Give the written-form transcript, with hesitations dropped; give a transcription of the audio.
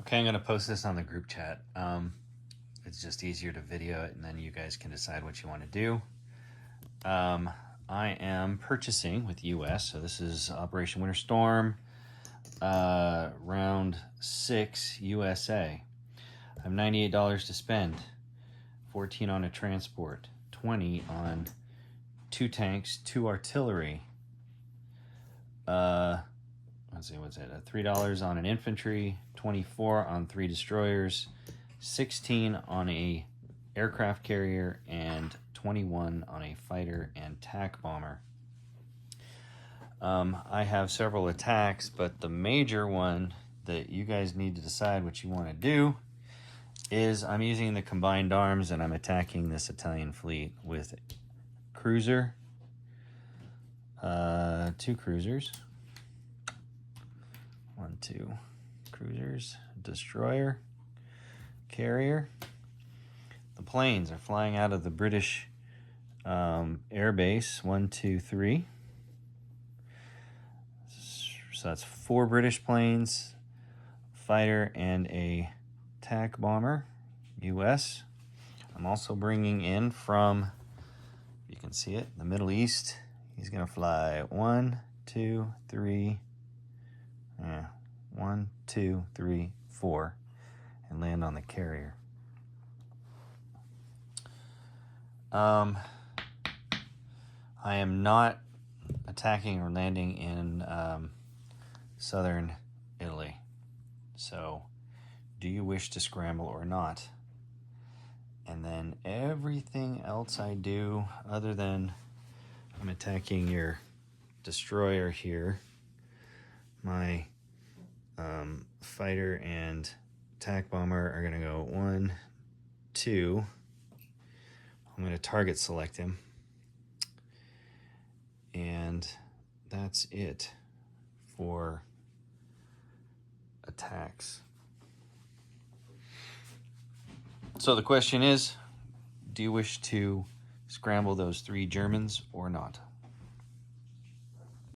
Okay, I'm going to post this on the group chat. It's just easier to video it, and then you guys can decide what you want to do. I am purchasing with US, so this is Operation Winter Storm, round 6 USA. I have $98 to spend, 14 on a transport, 20 on 2 tanks, 2 artillery. Let's see, what's it? $3 on an infantry, 24 on 3 destroyers, 16 on a aircraft carrier, and 21 on a fighter and tac bomber. I have several attacks, but the major one that you guys need to decide what you want to do is I'm using the combined arms and I'm attacking this Italian fleet with cruiser, 2 cruisers, 1, 2 cruisers, destroyer, carrier. The planes are flying out of the British air base, 1, 2, 3. So that's 4 British planes, fighter, and a tac bomber, US. I'm also bringing in from, you can see it, the Middle East. He's gonna fly 1, 2, 3, 1, 2, 3, 4, and land on the carrier. I am not attacking or landing in southern Italy. So, do you wish to scramble or not? And then everything else I do, other than I'm attacking your destroyer here, my fighter and tac bomber are going to go 1, 2. I'm going to target select him. And that's it for attacks. So the question is, do you wish to scramble those 3 Germans or not?